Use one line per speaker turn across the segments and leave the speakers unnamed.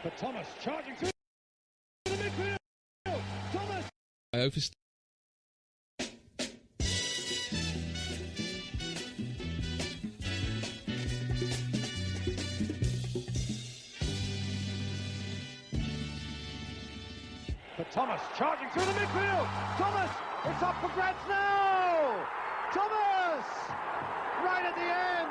But Thomas charging through the midfield. Thomas. But Thomas charging through the midfield. Thomas, it's up for grabs now. Thomas, right at the end.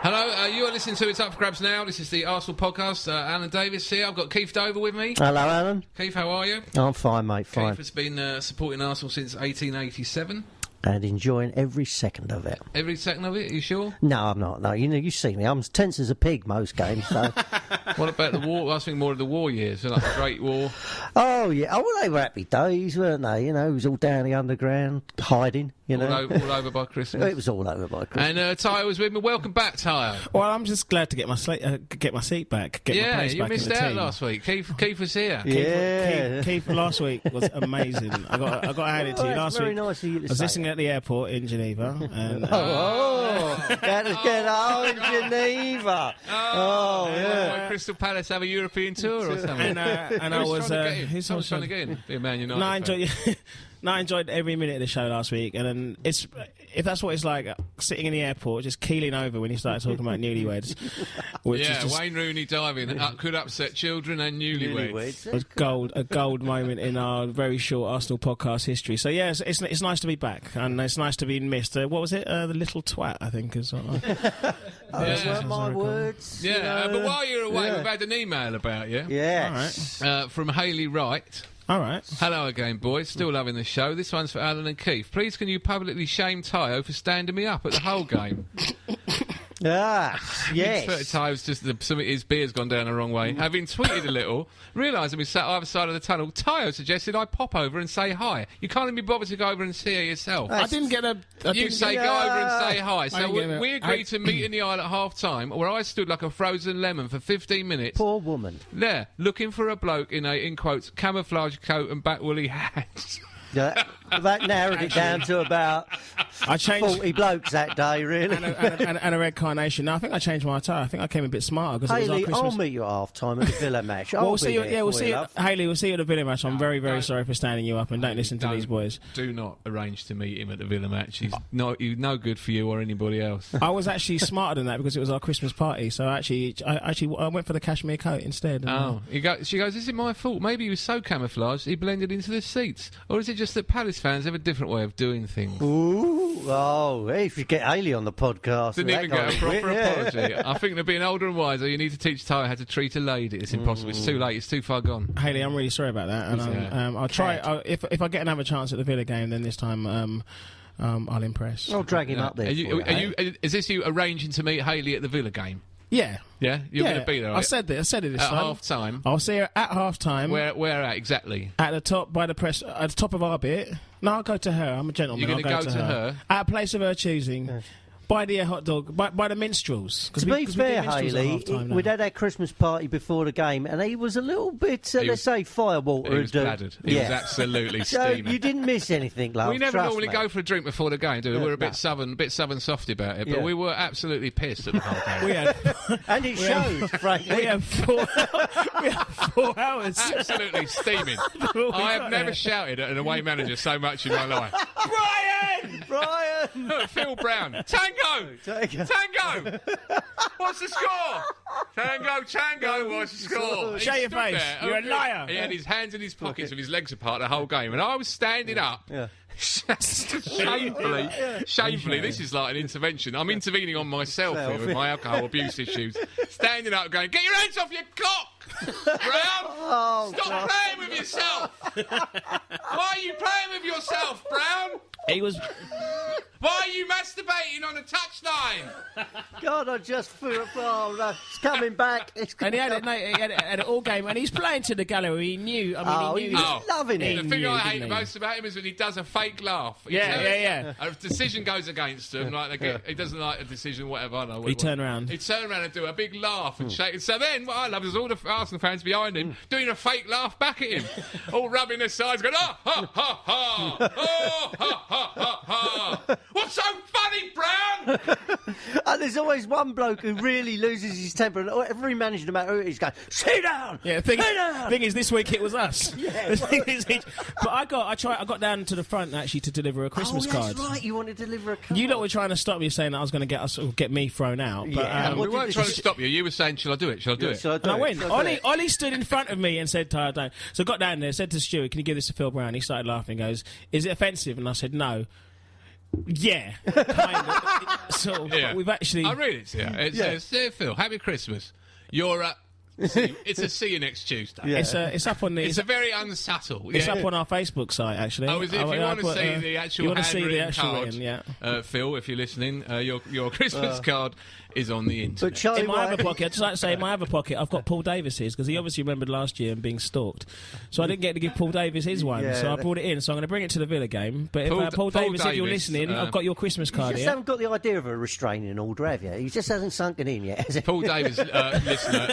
Hello, you are listening to It's Up for Grabs Now. This is the Arsenal podcast. Alan Davis here. I've got Keith Dover with me.
Hello, Alan.
Keith, how are you?
I'm fine, mate, fine.
Keith has been supporting Arsenal since 1887.
And enjoying every second of it.
Every second of it, are you sure?
No, I'm not. No, you see me. I'm as tense as a pig most games. So.
What about the war? I was thinking more of the war years, like the Great War.
Oh, yeah. Oh, well, they were happy days, weren't they? You know, it was all down the underground, hiding, you know.
All over by Christmas.
It was all over by Christmas.
And Tayo was with me. Welcome back, Tayo.
Well, I'm just glad to get my seat back. Get my place
you
back
missed
in the
out
team.
last week. Keith was here.
Keith last week was amazing. I got to hand it to you. Last
very
week,
nice of you to
I was
say
listening
that.
at the airport in Geneva. And,
That was good. Oh, in Geneva.
Yeah. Crystal Palace have a European tour or something.
and I was
Who's trying to get in? The Man United.
I enjoyed every minute of the show last week, and then if that's what it's like sitting in the airport, just keeling over when you started talking about newlyweds, which is just
Wayne Rooney diving could upset children and newlyweds.
a gold moment in our very short Arsenal podcast history. So yeah, it's nice to be back, and it's nice to be missed. What was it? The little twat, I think, is.
Those weren't my words.
Yeah,
you know.
but while you're away, we've had an email about you.
Yes.
From Hayley Wright.
All right.
Hello again, boys. Still loving the show. This one's for Alan and Keith. Please, can you publicly shame Tayo for standing me up at the whole game?
Yes.
Tayo's just his beer's gone down the wrong way. Having tweeted a little, realising we sat either side of the tunnel, Tayo suggested I pop over and say hi. You can't even be bothered to go over and see her yourself.
I didn't get a.
Go over and say hi. So we agreed to meet in the aisle at half time, where I stood like a frozen lemon for 15 minutes.
Poor woman.
There, looking for a bloke in a, in quotes, camouflage coat and back woolly hat.
Yeah, that narrowed it down to about 40 blokes that day, really.
and a red carnation. No, I think I changed my attire. I think I came a bit smarter because it was our
Hayley,
Christmas.
I'll meet you at half-time at the Villa match.
We'll see you. Yeah, we'll see you. Hayley, we'll see you at the Villa match. I'm very, very sorry for standing you up, and don't listen to these boys.
Do not arrange to meet him at the Villa match. He's no good for you or anybody else.
I was actually smarter than that because it was our Christmas party. So I went for the cashmere coat instead.
She goes, is it my fault? Maybe he was so camouflaged he blended into the seats, or is it just that Palace fans have a different way of doing things?
Ooh, hey, if you get Hayley on the podcast.
Didn't even get a proper apology. I think they're being older and wiser. You need to teach Tayo how to treat a lady. It's impossible. It's too late. It's too far gone.
Hayley, I'm really sorry about that. And I'll try. If I get another chance at the Villa game, then this time I'll impress.
I'll drag him up there.
Is this you arranging to meet Hayley at the Villa game?
Yeah.
Yeah? You're going to be there,
I said it this
at
time.
At half-time?
I'll see her at half-time.
Where at, exactly?
At the top, by the press, at the top of our bit. No, I'll go to her. I'm a gentleman.
You're going to go to her?
At a place of her choosing. Yeah. By the hot dog, by the minstrels.
To be fair, Hayley, we'd had our Christmas party before the game, and he was a little bit, let's say, firewater.
He was bladdered. He was absolutely steaming.
So you didn't miss anything, love.
We never normally
me.
go for a drink before the game, do we? We're a bit southern softy about it, but we were absolutely pissed at the whole game.
And it showed, frankly.
We had 4 hours.
Absolutely steaming. I have never shouted at an away manager so much in my life.
Brian!
Phil Brown. Tango! What's the score? Tango, what's the score?
Show your face. You're a liar.
He had his hands in his pockets with his legs apart the whole game, and I was standing up.
Yeah.
Shamefully, this is like an intervention. I'm intervening on myself here with my alcohol abuse issues. Standing up going, get your hands off your cock, Brown! Stop playing with yourself! Why are you playing with yourself, Brown?
He was...
Why are you masturbating on a touchline?
God, I just feel... Oh, no, it's coming back.
And he had it all game, and he's playing to the gallery. He knew.
He was loving it.
The thing I hate most about him is when he does a fake laugh.
Yeah.
A decision goes against him, like he doesn't like a decision, whatever. I know.
He turned around.
He'd turn around and do a big laugh and shake. So then, what I love is all the Arsenal fans behind him doing a fake laugh back at him, all rubbing their sides, going, oh, ha, ha, ha, oh, ha, ha. ha, ha, ha. What's so funny, Brown?
And there's always one bloke who really loses his temper, and every manager, no matter who it is, goes, sit down!
Yeah, thing is, this week it was us. Yeah, but I got down to the front, actually, to deliver a Christmas card.
That's right, you want to deliver a card.
You lot were trying to stop me, saying that I was going to get me thrown out. But,
we weren't trying to stop you. You were saying, shall I do it? Shall I do it?
Shall I do
and
it?
I went. Ollie stood in front of me and said, don't. So I got down there, said to Stuart, can you give this to Phil Brown? He started laughing, goes, is it offensive? And I said, no. Yeah, kind of. Sort of. Yeah. We've actually...
I read it to you. It says, Dear Phil, happy Christmas. You're at... It's a see you next Tuesday.
Yeah. It's up on the...
It's a very unsubtle.
It's up on our Facebook site, actually.
Oh, is it? If you want to see the actual handwritten card, Phil, if you're listening, your Christmas card is on the internet.
But Charlie,
in my other pocket, I'd just like to say, in my other pocket, I've got Paul Davis's, because he obviously remembered last year and being stalked. So I didn't get to give Paul Davis his one, so I brought it in. So I'm going to bring it to the Villa game. But if Paul Davis, if you're listening, I've got your Christmas card here.
You just haven't got the idea of a restraining order, have you? He just hasn't sunken in yet, has it?
Paul Davis,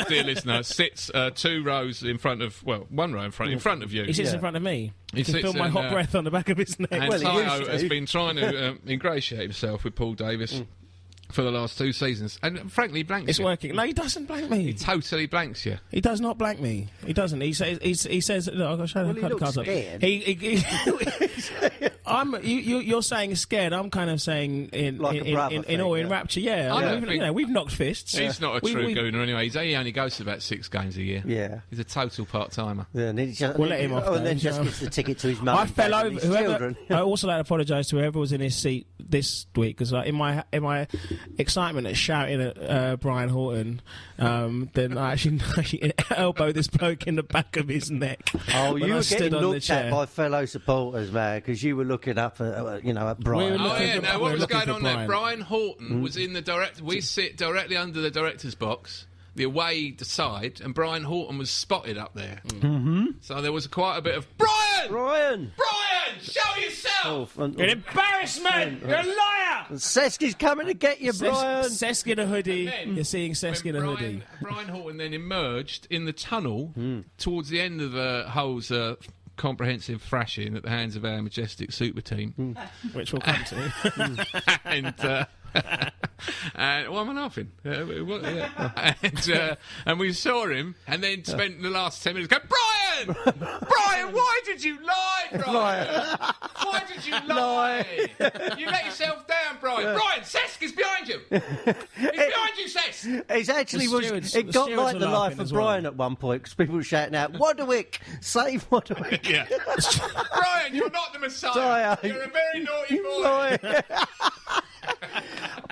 dear listener, sits 2 rows in front of, well, 1 row in front of you.
He sits in front of me. He can feel my hot breath on the back of his neck.
And Tayo has been trying to ingratiate himself with Paul Davis for the last 2 seasons, and frankly, he blanks
it's
you.
Working. No, he doesn't blank me.
He totally blanks you.
He does not blank me. He doesn't. He says. Look, I've got to show the cards up. You're saying scared. I'm kind of saying in rapture. Yeah, we've knocked fists.
He's not a true gooner anyway. He only goes to about 6 games a year.
Yeah,
he's a total part timer.
Yeah, and
we'll let him off.
And then just gets the ticket to his mum.
I fell over. I also like to apologise to whoever was in his seat this week, because in my excitement at shouting at Brian Horton, then I actually elbowed this bloke in the back of his neck.
Oh, you were getting looked at by fellow supporters, man, because you were looking up at Brian.
What was going on there? Brian Horton was in the direct. We sit directly under the director's box, the away side, and Brian Horton was spotted up there. Mm-hmm. So there was quite a bit of Brian, show yourself!
You're an embarrassment! You're a liar!
Seski's coming to get you, Brian.
Sesk in a hoodie. You're seeing Sesk in a hoodie.
Brian Horton then emerged in the tunnel towards the end of Hull's comprehensive thrashing at the hands of our majestic super team,
which we'll come to.
And why am I laughing? And we saw him, and then spent the last 10 minutes going, Brian, why did you lie, Brian? Why did you lie? You let yourself down, Brian. Brian, Sesk is behind you. He's behind you, Sesk.
It's actually it got like the life of Brian at one point, because people were shouting out, Wadwick, save Wadwick.
Yeah. Brian, you're not the Messiah. You're a very naughty boy.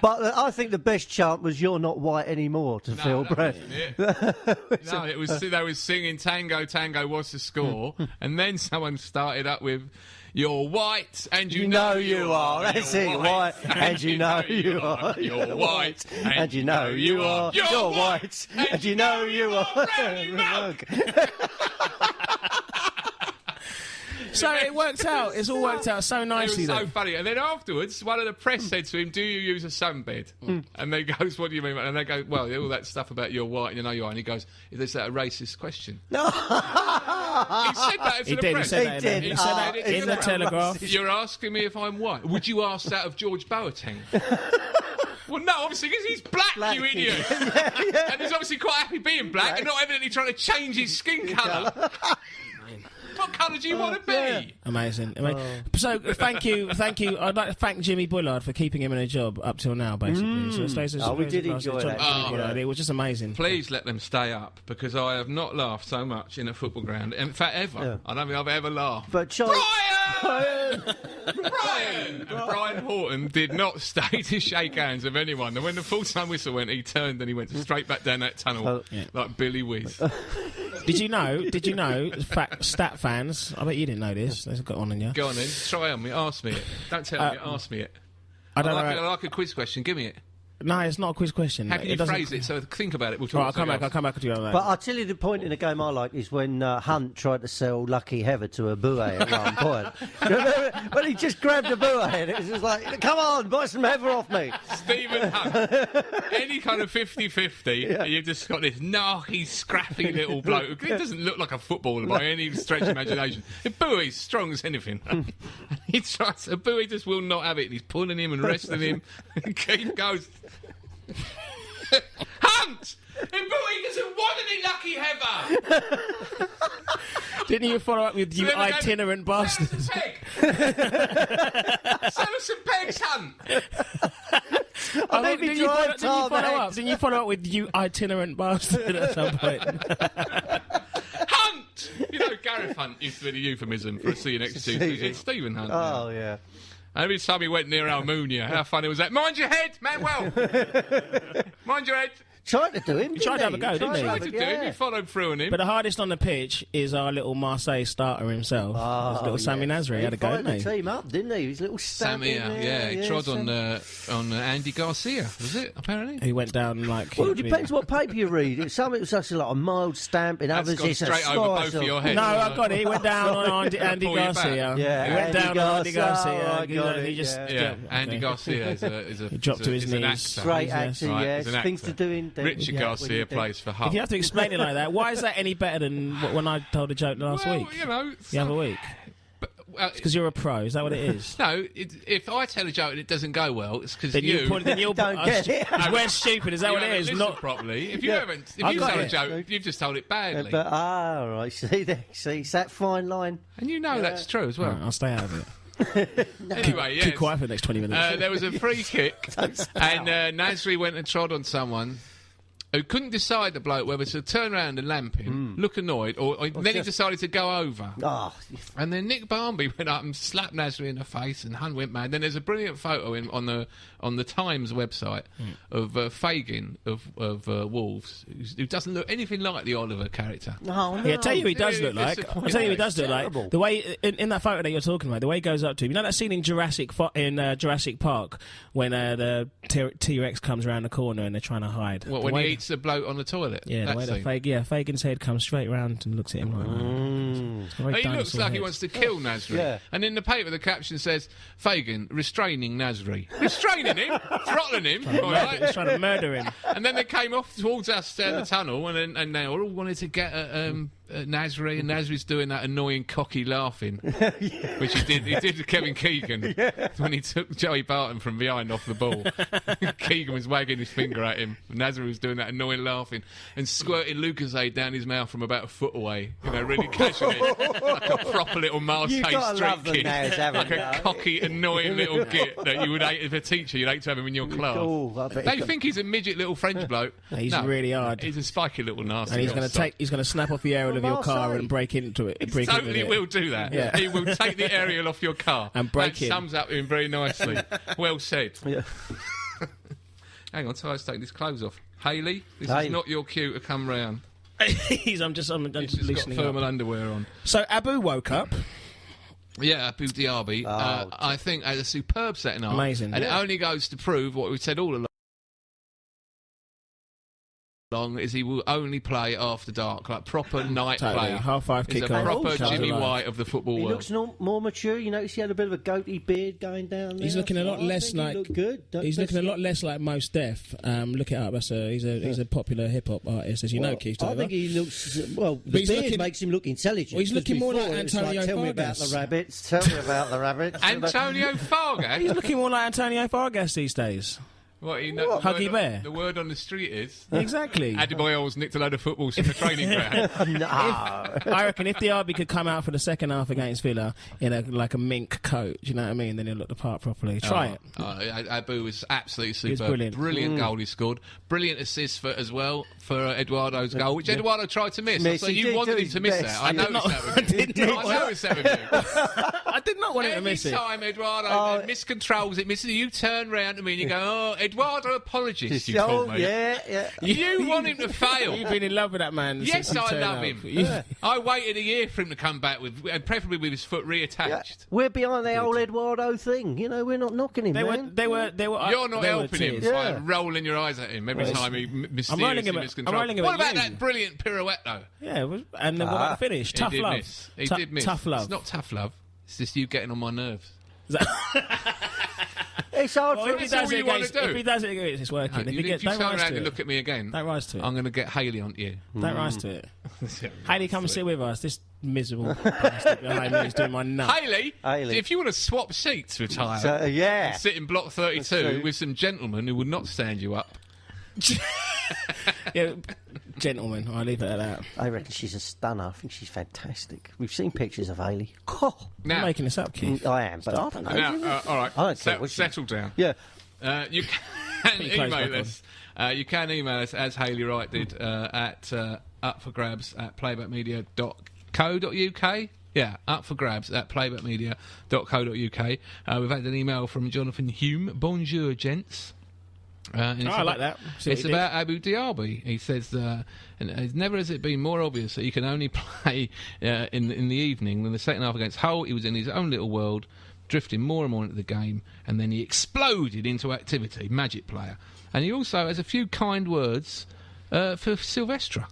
But I think the best chant was "You're not white anymore" to Phil Brown.
No, it was they were singing "Tango, Tango, what's the score?" and then someone started up with "You're white and you know you are."
That's it, white and you know you are.
You're white and
you know you are. You're white and you know you are.
So it worked out. It's all worked out so nicely.
It was so funny. And then afterwards, one of the press said to him, "Do you use a sunbed?" And they goes, "What do you mean?" And they go, "Well, all that stuff about you're white and you know you are." And he goes, "Is that a racist question?" No. He said that to the press.
He said that in the Telegraph.
You're asking me if I'm white. Would you ask that of George Boateng? Well, no, obviously, because he's black, you idiot. And he's obviously quite happy being black and not evidently trying to change his skin colour. What colour do you want to be?
Yeah. Amazing. So, thank you. I'd like to thank Jimmy Bullard for keeping him in a job up till now, basically. So
we did enjoy that.
It was just amazing.
Please let them stay up, because I have not laughed so much in a football ground. In fact, ever. Yeah. I don't think I've ever laughed.
But
Brian! And Brian Horton did not stay to shake hands with anyone. And when the full-time whistle went, he turned and he went straight back down that tunnel like Billy Whiz.
Did you know, stat fans, I bet you didn't know this. They've got on you.
Go on then, try on me, ask me it. Don't tell me, ask me it. I like a quiz question, give me it.
No, it's not a quiz question.
How can you phrase it? So think about it. We'll talk.
Right, I'll come back to you on that.
But I'll tell you the point in the game I like is when Hunt tried to sell Lucky Heather to a buoy at one point. When he just grabbed a buoy and it was just like, come on, buy some heather off me.
Stephen Hunt. Any kind of 50-50, you've just got this narky, scrappy little bloke. He doesn't look like a footballer by any stretch of imagination. The buoy's strong as anything. He tries. Bowie just will not have it. He's pulling him and wrestling him. And Keith goes, Hunt! And Bowie doesn't want any lucky heather!
Didn't you follow up with you itinerant bastards?
Sell us some pegs, Hunt!
Didn't you follow up with you itinerant bastard at some point?
Hunt! You know, Gareth Hunt used to be the euphemism for a C next to Stephen Hunt.
Oh, yeah.
Every time he went near Almunia, how funny was that? Mind your head, Manuel! Mind your head!
Tried to do him.
He tried to have a go, didn't he?
Tried to do him. He followed through on him.
But the hardest on the pitch is our little Marseille starter himself. Little Sammy Nasri had a go, didn't he?
He team up, didn't he? His little
Sammy, he trod on Andy Garcia, was it, apparently?
He went down like...
Well, it depends what paper you read. Some it was such like a mild stamp, in others it's a
straight over both of your heads.
No, I got it. He went down on Andy Garcia.
Yeah,
he went down on Andy Garcia. He just...
Andy Garcia is a...
He dropped to his knees.
Great actor,
yes.
Things to do in...
Richard Garcia plays for Hull.
If you have to explain it like that, why is that any better than when I told a joke last week?
You know...
The other week? It's because you're a pro, is that what it is?
No, if I tell a joke and it doesn't go well, it's because you
don't get it.
We're stupid, is that what it is?
Not properly. If you haven't, if you tell a joke, you've just told it badly.
But right, see, it's that fine line.
And you know that's true as well.
Right, I'll stay out of it.
Anyway,
Keep quiet for the next 20 minutes.
There was a free kick, and Nasri went and trod on someone who couldn't decide, the bloke, whether to turn around and lamp him, look annoyed, or then he decided to go over.
Oh.
And then Nick Barmby went up and slapped Nasri in the face, and Hunt went mad. Then there's a brilliant photo on the Times website of Fagin of Wolves, who doesn't look anything like the Oliver character.
Oh, no.
Yeah, I tell you who he does look like. I'll tell you who he does look like. The way in that photo that you're talking about, the way he goes up to him. You know that scene in Jurassic Park when the T-Rex comes around the corner and they're trying to hide.
What, when he eats the bloke on the toilet?
Yeah, the way that Fagin's head comes straight round and looks at him like that.
He looks like he wants to kill Nasri.
Yeah.
And in the paper, the caption says, Fagin restraining Nasri. Restraining him? Throttling him?
He's trying to murder him.
And then they came off towards us down the tunnel, and they all wanted to get at Nasri, and Nasri's doing that annoying cocky laughing, which he did to Kevin Keegan when he took Joey Barton from behind off the ball. Keegan was wagging his finger at him, and Nasri was doing that annoying laughing and squirting Lucozade down his mouth from about a foot away, really casually, like a proper little Marseille street kid, like a cocky, annoying little git that you would hate as a teacher. You'd hate to have him in your class. They think he's a midget little French bloke.
He's really hard.
He's a spiky little nasty.
And he's going to snap off the aerial of your car and break into it.
He totally will do that.
Yeah.
He will take the aerial off your car
and break it.
That sums up him very nicely. Well said.
Yeah.
Hang on, Ty's taking his clothes off. Hayley, this is not your cue to come round.
I'm just loosening
got thermal underwear on.
So Abu woke up.
Yeah, Abu Dhabi, I think, had a superb setting up.
Amazing.
And it only goes to prove what we said all along. Is he will only play after dark, like proper night player.
5:30
He's
kick-off.
a proper Jimmy White of the football world.
He looks more mature. You notice he had a bit of a goatee beard going down there.
He's looking a lot less like. He's looking a lot less like Mos Def. Look it up. He's a popular hip hop artist, as you know, Keith.
I think he looks. Well, the beard makes him look intelligent.
Well, he's looking more like Antonio Vargas.
Tell me about the rabbits. Tell me about the rabbits.
Antonio Vargas.
He's looking more like Antonio Vargas these days.
What,
Huggy Bear?
The word on the street is...
Exactly.
Adebayor's nicked a load of footballs from the training ground.
No.
I reckon if the Derby could come out for the second half against Villa in a mink coat, do you know what I mean? Then he'll look the part properly. Try it.
Abu was absolutely superb.
He was brilliant.
Goal he scored. Brilliant assist as well for Eduardo's goal, which Eduardo tried to miss. So you wanted him to miss that. I noticed that with you.
I did not want him to miss it.
Every time Eduardo miscontrols it, misses it, you turn round to me and you go, Eduardo, apologist, you call me.
Yeah.
You want him to fail.
You've been in love with that man.
Yes, I love him. I waited a year for him to come back preferably with his foot reattached.
Yeah. We're behind the old Eduardo thing. We're not knocking him, man.
You're not helping him by rolling your eyes at him every time he mysteriously miscontrols. What about that brilliant pirouette, though?
Yeah, and then what about the finish? Tough love.
He did miss.
Tough love.
It's not tough love. It's just you getting on my nerves.
It's hard
Well,
for
if he
him.
That's
does
all
it
you wanna
against,
do.
if he does it against, it's working. If he
You
gets,
turn
don't rise
around
to
and
it.
look at me again.
Don't rise to it.
I'm going to get Haley onto you.
Don't rise to it. Haley, come and sit with us. This miserable bastard behind me is doing my nut.
Haley,
Haley.
if you want to swap seats with Tyler,
So, yeah.
and sit in block 32 with some gentlemen who would not stand you up.
Yeah, gentlemen, I'll leave it at that.
I reckon she's a stunner. I think she's fantastic. We've seen pictures of Haley. Oh,
You're
Now,
making this up, Keith.
I am, but I don't know.
now all right,
I don't care what she-
settle down.
Yeah.
You can
you close
email
back
us. You can email us, as Haley Wright did, at upforgrabs@playbackmedia.co.uk. Yeah, upforgrabs@playbackmedia.co.uk. We've had an email from Jonathan Hume. Bonjour, gents. And it's
I like that. See what
It's
he did.
about Abu Dhabi. He says, and never has it been more obvious that he can only play in the evening. When the second half against Hull, he was in his own little world, drifting more and more into the game, and then he exploded into activity. Magic player. And he also has a few kind words for Silvestre.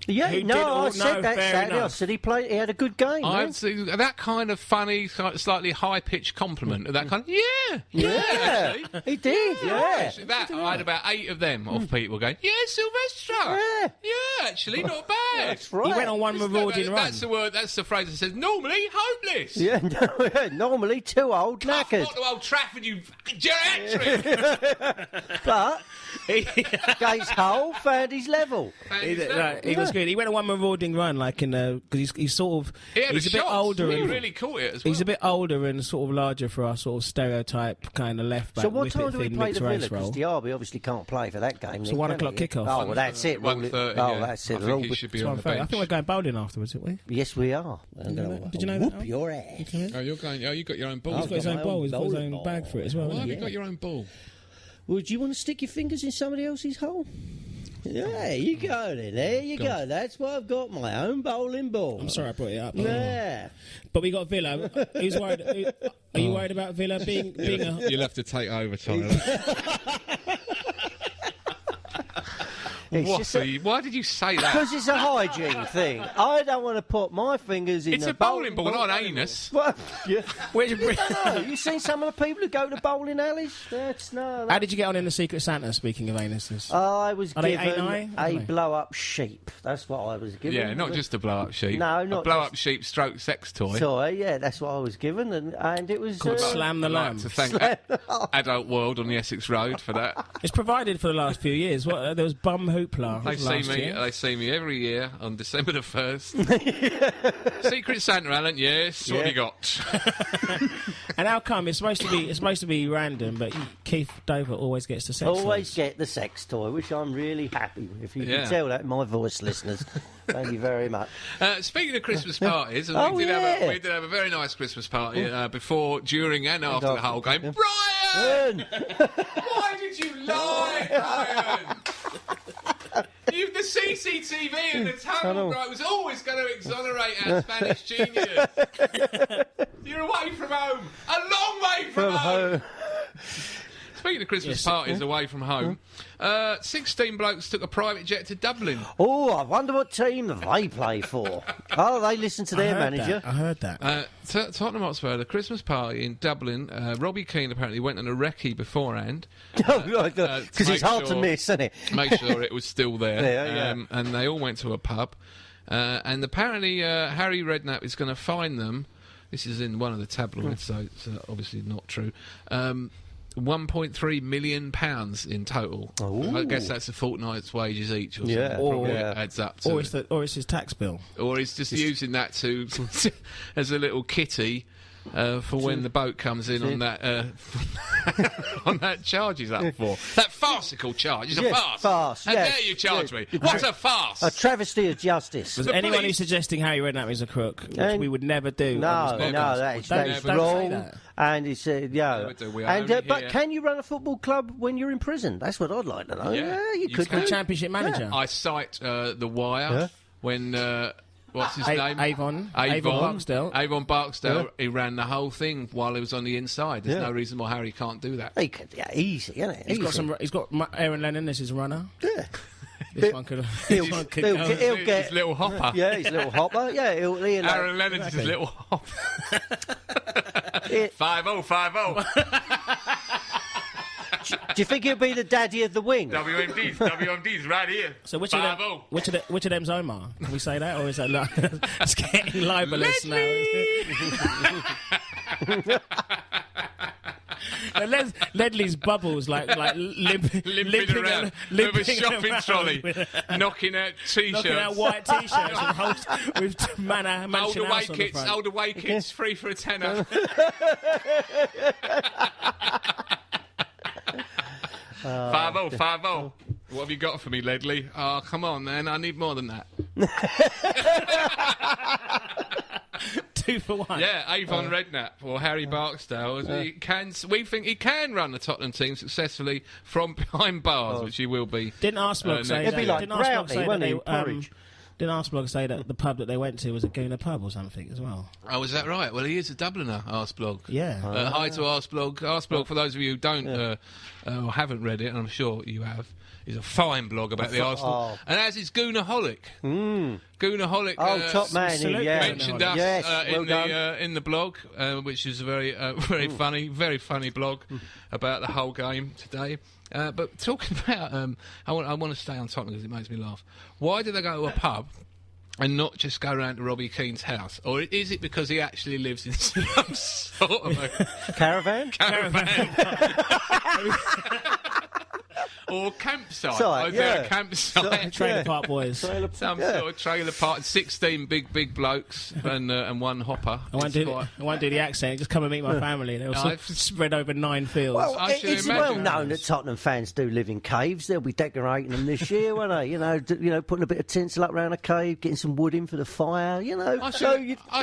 Yeah,
Who did
no,
all-
I
no,
said that
fair
Saturday. I
enough.
said he had a good game. man.
I'd say that kind of funny, slightly high-pitched compliment. That kind of, yeah, actually.
He did, yeah.
Actually, that, I had about 8 of them of people going, yeah, Silvestre.
Yeah.
Yeah, actually, not bad.
That's right.
He went on one marauding run.
That's the word. That's the phrase that says normally hopeless.
Yeah, no, normally too old, knackered.
Not to Old Trafford, you fucking geriatric.
But against Hull, found his level.
He was good. He went on one marauding run, like in because he's sort of he's a bit older.
He
And,
really caught it as well.
he's a bit older and sort of larger for our sort of stereotype kind of left back.
So what
whip
time
it
do we
thin,
play
mixed
the Villa?
race
Because
role.
Diaby obviously can't play for that game.
It's
then,
a 1
can
o'clock
he?
kickoff.
Oh, well, that's it. rule it.
1:30.
Oh,
yeah.
that's it.
I think he should be on the
I
bench.
think we're going bowling afterwards, aren't we?
Yes, we are. I'm gonna
Did you know that?
whoop your ass.
Oh, you're going. Oh, you got your own ball.
He's got his own
my
bowl.
own
He's got his
bowling
own bag for it as well.
Why have
hasn't
you
he?
got your own ball?
Would you want to stick your fingers in somebody else's hole? Yeah, you go then. There you go. That's why I've got my own bowling ball.
I'm sorry I brought it up.
Yeah.
But we got Villa. Who's worried? Are you worried about Villa being a?
You'll have to take over, Tyler.
It's just
Why did you say that?
because it's a hygiene thing. I don't want to put my fingers in
It's
the
a bowling ball, not an anus.
Well, yeah.
Which,
No, you seen some of the people who go to bowling alleys? That's no.
how did you get on in the Secret Santa? Speaking of anuses,
I was
Are they
given
A9? I
a
don't know.
blow-up sheep. That's what I was given.
Yeah, not just a blow-up sheep.
No,
a
not
blow-up sheep stroke sex toy.
toy. Yeah, that's what I was given, and it was
called Slam the
I'd like
Lamb.
to thank Adult World on the Essex Road for that.
It's provided for the last few years. What there was bum hoopla.
They see me every year on December the 1st. Secret Santa, Alan. Yes, what
Yeah.
have you got?
And how come it's supposed to be random, but Keith Dover always gets the sex.
always
toys.
get the sex toy, which I'm really happy with. You
Yeah.
can tell that in my voice, listeners. Thank you very much.
Speaking of Christmas parties, and
Oh,
we did
yeah.
have a very nice Christmas party before, during, and after the whole game.
Yeah.
Brian, why did you lie, Brian? The CCTV and the tunnel right was always going to exonerate our Spanish genius. You're away from home, a long way from home. Speaking of Christmas parties away from home, 16 blokes took a private jet to Dublin.
Oh, I wonder what team they play for. Oh, they listen to their manager.
I heard that.
Tottenham Hotspur, the Christmas party in Dublin. Robbie Keane apparently went on a recce beforehand.
Because it's
make
hard to
sure-
miss, isn't it?
Make sure it was still there.
Yeah.
And they all went to a pub. And apparently Harry Redknapp is going to fine them. This is in one of the tabloids, so it's obviously not true. £1.3 million in total.
Ooh.
I guess that's a fortnight's wages each, or something.
Yeah.
Probably
Or-
adds up to.
Or it's his tax bill.
Or he's just using that to as a little kitty for when the boat comes in on that on that charge he's up for. That farcical charge. It's a
Yes,
farce.
farce,
How
yes.
dare you charge me?
Yes.
What's a farce?
A travesty of justice.
Was
The
anyone
police-
who's suggesting Harry Redknapp is a crook, which
And-
we would never do.
No,
on this
no,
podcast.
that is
Don't say
wrong.
that.
And it's yeah.
Never do. We are
And
only
but
here-
can you run a football club when you're in prison? That's what I'd like to know.
Yeah,
you
you
could
can.
do.
Championship manager.
I cite The Wire
Yeah.
when. What's his name?
Avon Barksdale.
Avon Barksdale. He ran the whole thing while he was on the inside. There's
Yeah.
no reason why Harry can't do that.
He could, yeah, easy, isn't it?
He's got
Easy.
some. He's got Aaron Lennon as his runner.
Yeah.
This one could.
He'll-
This one could
he'll
go.
get- he'll
His little hopper.
Yeah, he's a little hopper. Yeah, he'll
Aaron Lennon's his little hopper.
It-
5-0, 5-0.
Do you think he'll be the daddy of the wing?
WMD's right here.
So which of them's Omar? Can we say that, or is that it's getting libelous now? Ledley's bubbles limping
around with a shopping trolley, knocking out T-shirts,
knocking out white T-shirts with
old away kits, free for a tenner. 5-0. What have you got for me, Ledley? Oh, come on, man. I need more than that.
2 for 1.
Yeah, Avon Redknapp or Harry Barksdale. We think he can run the Tottenham team successfully from behind bars, which he will be.
Didn't Arsblog say
it'd be like Brownie, wouldn't it? Porridge.
Didn't Arsblog say that the pub that they went to was a Gooner pub or something as well?
Oh, is that right? Well, he is a Dubliner, Arsblog.
Yeah.
Hi to Arsblog. Arsblog, for those of you who don't or haven't read it, and I'm sure you have, is a fine blog about the Arsenal. And as is Goonerholic. Goonerholic.
Top man.
Mentioned us
well
in the blog, which is a very very funny blog about the whole game today. But talking about, I want to stay on Tottenham because it makes me laugh. Why do they go to a pub and not just go around to Robbie Keane's house? Or is it because he actually lives in some sort of a
caravan?
Or campsite.
Site,
Is there a campsite?
Trailer Park Boys.
Some sort of trailer park. 16 big blokes and one hopper.
I won't do the accent. Just come and meet my family. They'll spread over 9 fields.
Well, it's well known that Tottenham fans do live in caves. They'll be decorating them this year, won't they? You know, putting a bit of tinsel up around a cave, getting some wood in for the fire. You know,
I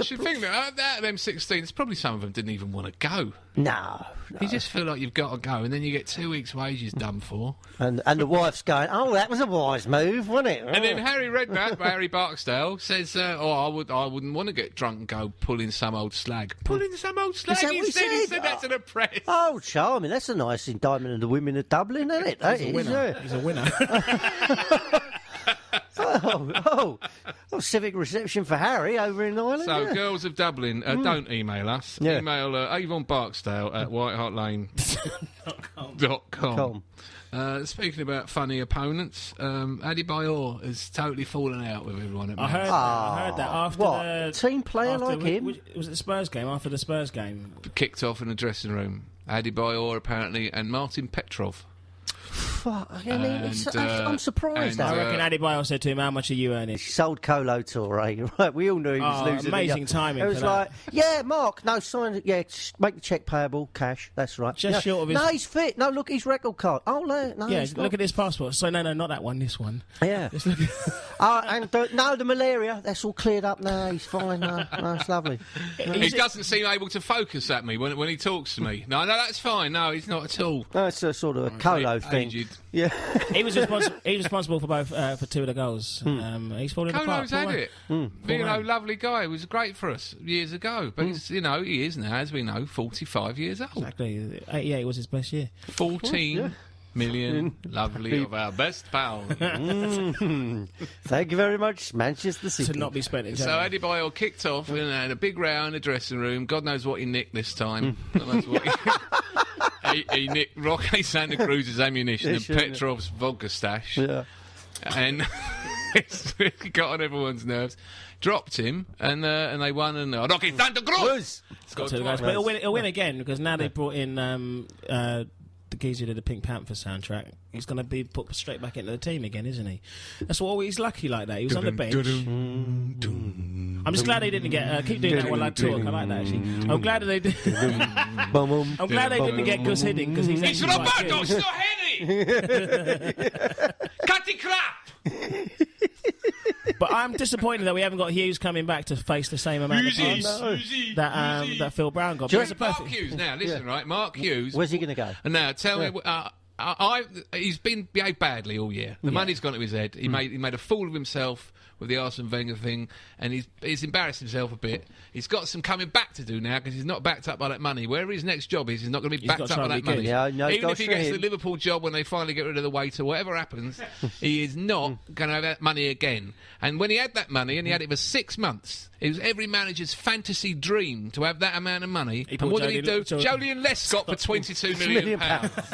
should think that out of them 16, probably some of them didn't even want to go.
No.
You just feel like you've got to go, and then you get 2 weeks' wages done for.
And the wife's going, oh, that was a wise move, wasn't it?
And then Harry Redknapp, Harry Barksdale, says, I wouldn't want to get drunk and go pulling some old slag. Pulling some old slag? He said that to the press.
Oh, charming. That's a nice indictment of the women of Dublin, isn't it?
He's a winner.
Civic reception for Harry over in Ireland.
So, girls of Dublin, don't email us. Yeah. Email Avon Barksdale at whitehartlane.com. Speaking about funny opponents, Adebayor has totally fallen out with everyone at
I heard that after
the team player like him.
Was it the Spurs game? After the Spurs game,
kicked off in the dressing room. Adebayor apparently and Martin Petrov.
I'm surprised.
I reckon Adebayor said to him, "How much are you earning?"
He sold Colo Touré, right? We all knew he was losing.
Amazing timing.
It was like, Mark, no, sign it. Yeah, just make the cheque payable, cash. That's right.
Just short of his.
No, he's fit. No, look, his record card. Oh, no,
look at his passport. So no, not that one. This one.
Yeah. The malaria. That's all cleared up now. He's fine. No, it's lovely.
He doesn't seem able to focus at me when he talks to me. No, that's fine. No, he's not at all.
No, it's a sort of a Colo thing.
Aged.
Yeah.
He was responsible for both for 2 of the goals. He's falling apart.
Colo's had it. Lovely guy. He was great for us years ago. But he's, he is now, as we know, 45 years old.
Exactly. 88 was his best year.
14 million lovely of our best pals.
Thank you very much, Manchester City.
To not be spent in
So Adebayor kicked off and had a big row in the dressing room. God knows what he nicked this time. God knows what he nicked Roque Santa Cruz's ammunition and Petrov's vodka stash. Yeah. And it's really got on everyone's nerves. Dropped him, and they won. And Roque Santa Cruz!
But he'll win again, because now they brought in the geezer who did the Pink Panther soundtrack. He's going to be put straight back into the team again, isn't he? That's what he's lucky like that. He was on the bench. I'm just glad they didn't get. Keep doing that while I talk. I like that actually. I'm glad they did. I'm glad they didn't get Gus Hiddink, because he's.
It's Roberto Stohedi. Cutty crap.
But I'm disappointed that we haven't got Hughes coming back to face the same amount of points that Phil Brown got.
Mark Hughes now, listen, right? Mark Hughes.
Where's he going to go?
Now, tell me. He's behaved badly all year. The money's gone to his head. He made a fool of himself with the Arsene Wenger thing, and he's embarrassed himself a bit. He's got some coming back to do now because he's not backed up by that money. Wherever his next job is, he's not going to be backed up by that money.
Yeah, no,
even if he gets the Liverpool job when they finally get rid of the waiter, whatever happens, he is not going to have that money again. And when he had that money, and he had it for 6 months, it was every manager's fantasy dream to have that amount of money. And what did he do? Jolyon Lescott for £22 million.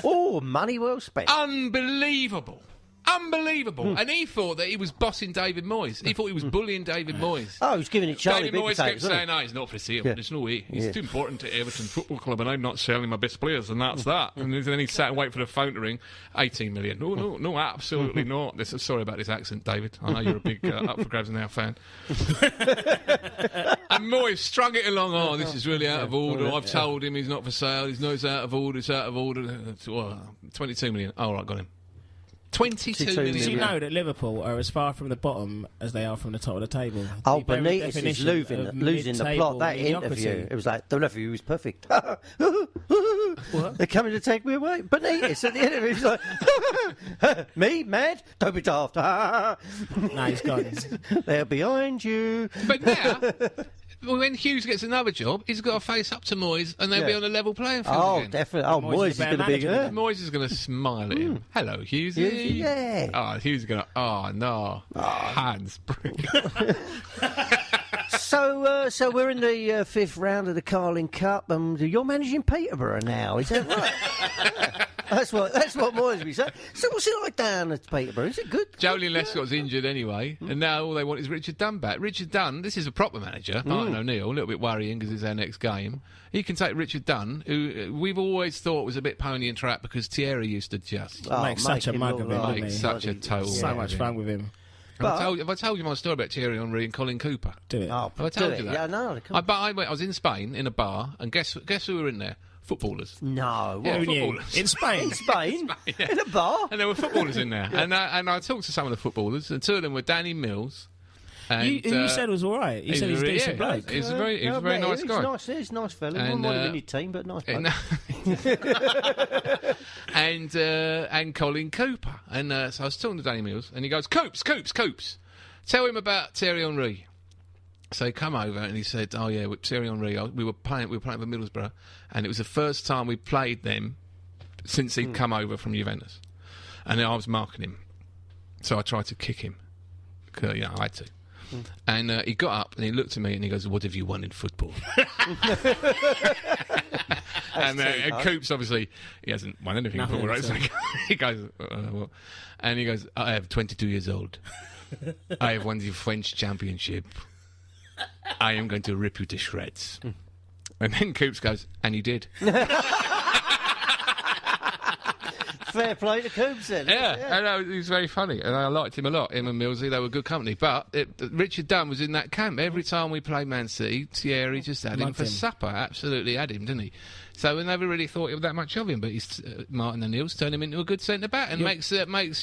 Oh, money well spent.
Unbelievable. And he thought that he was bossing David Moyes. He thought he was bullying David Moyes.
Oh, he was giving it Charlie
David Moyes kept saying,
no,
he's not for sale. There's no way. He's too important to Everton Football Club, and I'm not selling my best players, and that's that. And then he sat and waited for the phone to ring. 18 million. No, absolutely not. Sorry about this accent, David. I know you're a big Up for Grabs Now fan. And Moyes strung it along. Oh, this is really out of order. I've told him he's not for sale. He's out of order. It's out of order. 22 million. All right, got him. 22 million.
Did you know that Liverpool are as far from the bottom as they are from the top of the table?
Oh, Benitez is losing the plot. That interview, it was like, the referee was perfect. What? They're coming to take me away. Benitez at the end of it, he's like, me, mad? Don't be daft.
No, he's gone.
They're behind you.
But now, when Hughes gets another job, he's got to face up to Moyes, and they'll be on a level playing field again.
Definitely. Oh, Moyes is going to be good.
Moyes is going to smile at him. Hello, Hughes.
Yeah.
Oh, Hughes is going to. Oh no, hands.
So we're in the fifth round of the Carling Cup, and you're managing Peterborough now. Is that right? That's what Moyes be saying. So what's it like down at Peterborough? Is it good?
Jolyon Lescott's injured anyway, and now all they want is Richard Dunn back. Richard Dunn, this is a proper manager. Martin O'Neill, a little bit worrying because it's our next game. He can take Richard Dunn, who we've always thought was a bit pony and trap because Thierry used to just
make such a mug of him.
Make such a total.
So much fun with him.
Have I told you my story about Thierry Henry and Colin Cooper?
Do it.
Have I told you that?
Yeah, no.
I was in Spain in a bar, and guess who were in there? Footballers.
No,
yeah,
what?
Footballers.
In Spain?
In Spain?
Yeah.
In a bar?
And there were footballers in there. And I talked to some of the footballers, and two of them were Danny Mills. And,
you said was all right. You said he's a decent bloke.
He's a very nice guy.
He's a nice fella. He might have been your team, but nice bloke.
And Colin Cooper. And so I was talking to Danny Mills, and he goes, Coops. Tell him about Thierry Henry. So he come over and he said, "Oh yeah, with Thierry Henry, we were playing for Middlesbrough, and it was the first time we played them since he'd come over from Juventus, and I was marking him, so I tried to kick him, I had to." And he got up and he looked at me and he goes, "What have you won in football?" And Coops, obviously, he hasn't won anything in football, right? So he goes, "What?" And he goes, "I am 22 years old. I have won the French championship. I am going to rip you to shreds." And then Coops goes, "And you did."
Fair play to Coops then.
Yeah. He was very funny, and I liked him a lot. Him and Millsy, they were good company. But Richard Dunn was in that camp. Every time we played Man City, Thierry just had him for supper. Absolutely had him, didn't he? So we never really thought that much of him, but Martin O'Neill's turned him into a good centre-back and makes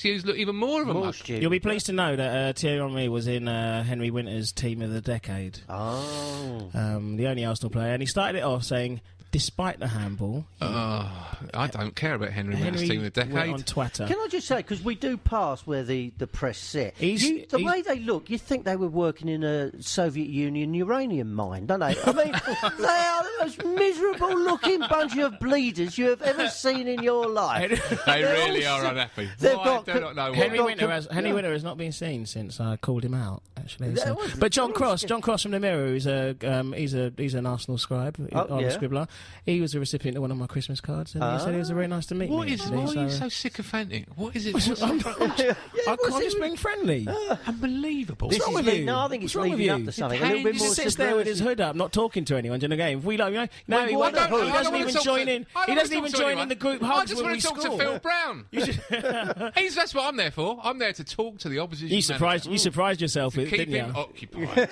Hughes look even more of a mug.
You'll be pleased to know that Thierry Henry was in Henry Winter's team of the decade.
Oh.
The only Arsenal player. And he started it off saying, despite the handball...
I don't care about Henry Winter's team of the decade.
Went on Twitter.
Can I just say, because we do pass where the press sit, the way they look, you think they were working in a Soviet Union uranium mine, don't they? I mean, they are the most miserable-looking bunch of bleeders you have ever seen in your life.
They really are unhappy.
I
do not know
Henry Winter has not been seen since I called him out, actually. So. But John Cross from the Mirror, who's he's an Arsenal scribe, scribbler. He was a recipient of one of my Christmas cards, and he said it was very nice to meet me.
Why are you so sycophantic? What is it?
I'm just being friendly.
Unbelievable.
What's wrong with you? No, I think it's leading up to something. A little bit more.
He sits there with his hood up, not talking to anyone during the game. If we he doesn't even join in. He doesn't even join in the group hugs when we score.
I just want to talk to Phil Brown. That's what I'm there for. I'm there to talk to the opposition.
You surprised yourself, didn't you?
Keep him occupied.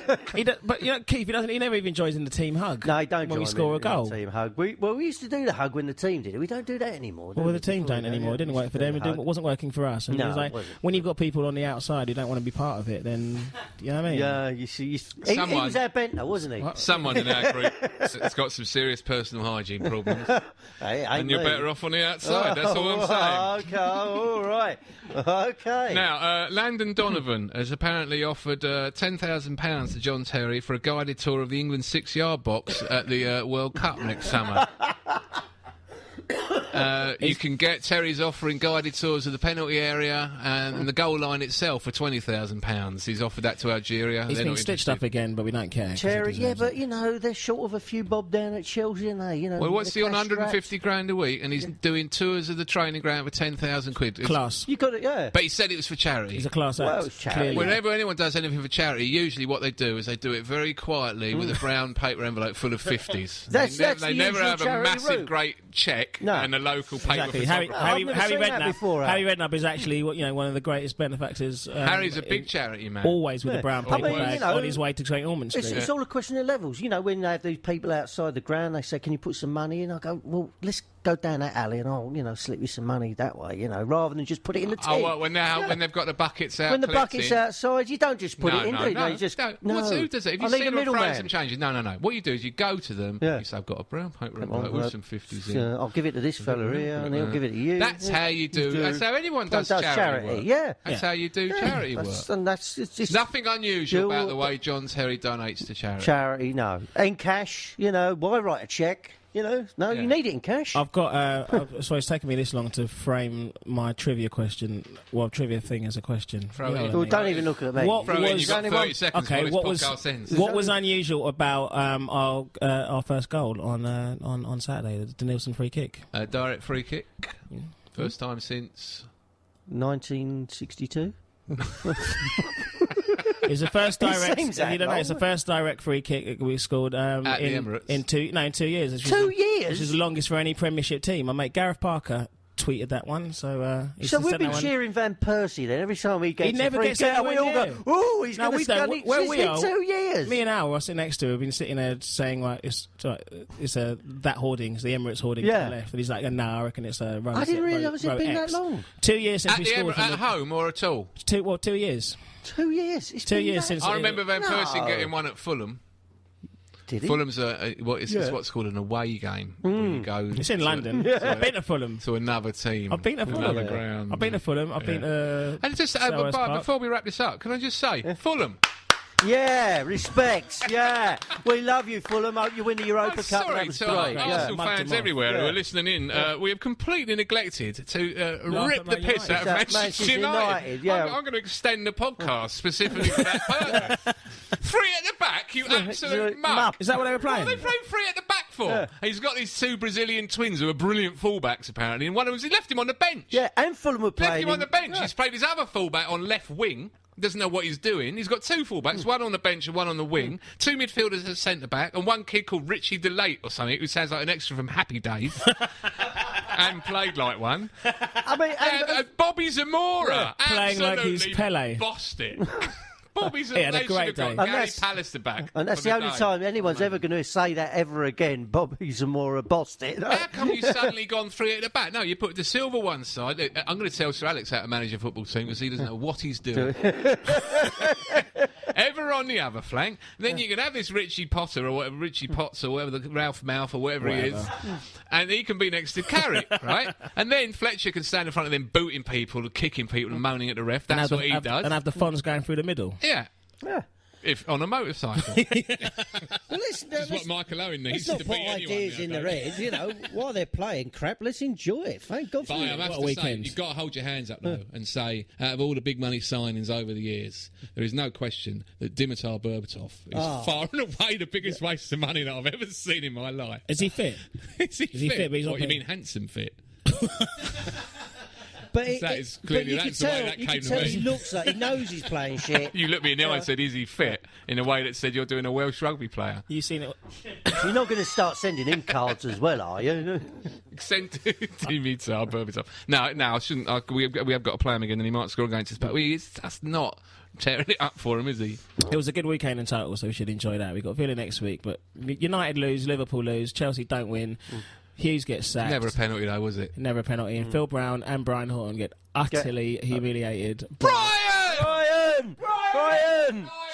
But Keith, he never even joins in the team hug.
No, he don't.
When we score a goal.
hug. We used to do the hug when the team did it. We don't do that anymore.
Well, the team don't anymore. It didn't work for them. It wasn't working for us. And
No,
it was like,
it wasn't.
when you've got people on the outside who don't want to be part of it, then, you know what I mean?
Yeah, you see. He was our bento, wasn't he?
Someone in our group has got some serious personal hygiene problems.
Hey,
And you're better off on the outside, that's all I'm saying.
Okay, all right. Okay.
Now, Landon Donovan has apparently offered £10,000 to John Terry for a guided tour of the England 6-yard box at the World Cup next summer. You can get Terry's offering guided tours of the penalty area and the goal line itself for £20,000. He's offered that to Algeria.
He's
They're
been
not
stitched
interested.
up again, but we don't care. 'cause he
Terry, yeah,
deserves
but
it.
you know they're short of a few bob down at Chelsea, and they, you know.
Well, what's
the
he on?
cash
150
strapped.
grand a week, and he's doing tours of the training ground for 10,000 quid.
Class.
You got it, yeah.
But he said it was for charity.
He's a class act.
Well, it's charity.
clearly.
Whenever anyone does anything for charity, usually what they do is they do it very quietly with a brown paper envelope full of 50s.
That's
they
the
never
usual
have a
charity
massive,
route.
great check
No.
and a local paper
Exactly.
photographer.
I've never
Harry
seen that before, Al.
Harry Redknapp is actually, one of the greatest benefactors.
Harry's a big charity man.
Always with a brown
I
paper
mean,
bag
you know,
on his way to St Ormond Street.
It's all a question of levels. You know, when they have these people outside the ground, they say, "Can you put some money in?" I go, "Well, let's go down that alley and I'll, slip you some money that way, rather than just put it in the tin."
Oh, well, when they've got the buckets out,
When the
collecting.
bucket's outside, you don't just put it in, do you?
No,
You just
no.
no.
Who does it? If you
I need
see
a
them throwing
middleman.
some changes, no. What you do is you go to them,
Yeah.
you say, "I've got a brown paper
Come
envelope
on,
with
well,
some 50s in."
I'll give it to this fella here, and he'll give it to you.
That's how you do. That's how anyone does charity work.
Yeah,
That's how you do charity work.
It's just
Nothing unusual
Do-
about the way John Terry donates to charity.
charity. No, in cash. Why write a cheque? No, you need it in cash.
I've got. So it's taken me this long to frame my trivia question. Well, trivia thing as a question.
Throw
You know
it
what
in.
I
Well,
mean?
don't even look at me.
What
Throw it in,
was-
you've got 30 seconds
Okay,
before
what
this
was
podcast ends.
what was unusual about our first goal on Saturday, the Nielsen free kick?
Direct free kick. First time since...
1962.
It's the first direct.
seems that
You don't know, it's the
long.
first direct free kick we scored
At the
in
Emirates.
in 2 years. Which
2
is the-
years?
Which is the longest for any Premiership team. My mate Gareth Parker tweeted that one. So he's
So
sent
we've
that
been
one.
cheering Van Persie then every time he gets
He never
a free
gets
kick,
anywhere
we all
near.
go, "Oh, he's
No,
going
we
to
don't.
score it."
Where
It's
we
been
are,
2 years.
Me and Al are sitting next to him. We've been sitting there saying, like, it's that hoardings, the Emirates hoarding
Yeah.
to the left. And he's like, no, I reckon it's a row.
I didn't realise it'd been that
X.
long.
2 years since
At
we
the
scored from
at home or at all?
2 years.
2 years. It's
2
been
years
that
since-
I remember Van
No.
Persie getting one at Fulham.
Did he?
Fulham's it's what's called an away game. Where you go
It's in
to-
London. I've been to Fulham.
to another team.
I've been to Fulham.
Another ground.
I've been to Fulham. I've been to.
And just
Selhurst Park.
before we wrap this up, can I just say, Fulham.
Yeah, respect. Yeah, we love you, Fulham. Hope you win the Europa
I'm
Cup.
sorry
That was
to
great.
our
Yeah.
Arsenal
Month to
fans
month.
everywhere who
Yeah.
are listening in. We have completely neglected to rip the
Man
piss out of
United.
Manchester United.
United, yeah.
I'm going to extend the podcast specifically for that purpose. Three at the back, you absolute muck.
Is that what they were
What
playing?
are they playing three at the back for?
Yeah.
He's got these two Brazilian twins who are brilliant fullbacks, apparently, and one of them, he left him on the bench.
Yeah, and Fulham were
Left
playing.
him on the bench.
Yeah.
He's played his other fullback on left wing. Doesn't know what he's doing. He's got two fullbacks, one on the bench and one on the wing. Two midfielders at centre back, and one kid called Richie DeLate or something, who sounds like an extra from Happy Days, and played like one.
I mean,
And Bobby Zamora,
Playing like he's
absolutely
Pele.
bossed it. Bobby
He
Zamora,
had a
they should have
great
got
day.
Gary
And that's-
Pallister back.
and that's
for
the only
day.
time anyone's ever going to say that ever again. Bobby Zamora bossed it.
How come you suddenly gone three at the back? No, you put De Silva one side. I'm going to tell Sir Alex how to manage a football team because he doesn't know what he's doing. Ever on the other flank. Then you can have this Richie Potter or whatever, Richie Potts or whatever, the Ralph Mouth or whatever he is, and he can be next to Carrick, right? And then Fletcher can stand in front of them, booting people, kicking people, and moaning at the ref. That's what he does.
And have the funds going through the middle.
Yeah.
Yeah.
If on a motorcycle.
Well, listen,
This is what Michael Owen needs
let's
to
not
beat
put
anyone
ideas in their
nowadays.
heads, while they're playing crap, let's enjoy it. Thank God for
But I
it.
have
What a
to say,
weekend.
you've got to hold your hands up though and say, out of all the big money signings over the years, there is no question that Dimitar Berbatov is far and away the biggest waste of money that I've ever seen in my life.
Is he fit?
Is he
he fit, but he's not
What, you
fit?
mean handsome fit?
But
That is
but
clearly-
you
that's
can
the way
tell,
that
you
came
can
to
tell
me.
he looks like he knows he's playing shit.
You looked me in the eye and said, is he fit? In a way that said you're doing a Welsh rugby player.
You seen it?
You're not going to start sending him cards as well, are you?
Send to Dimitar Berbatov. No, I shouldn't. We have got to play him again and he might score against us. But that's not tearing it up for him, is he?
It was a good weekend in total, so we should enjoy that. We've got Villa next week, but United lose, Liverpool lose, Chelsea don't win. Hughes gets sacked.
Never a penalty, though, was it?
Never a penalty. And Phil Brown and Brian Horton get utterly humiliated.
Brian!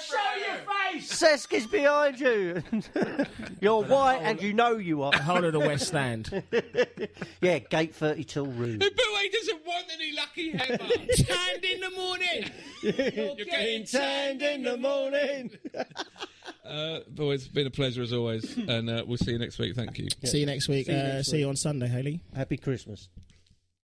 Show your face!
Cesc is behind you. You're white and you know you are.
The whole of the West Stand.
Yeah, gate 32 room.
But he doesn't want any lucky hammer. Tanned in the morning. You're getting
tanned in the morning.
Boys, it's been a pleasure as always, and we'll see you next week. Thank you.
See you next week. See you on Sunday, Hayley.
Happy Christmas.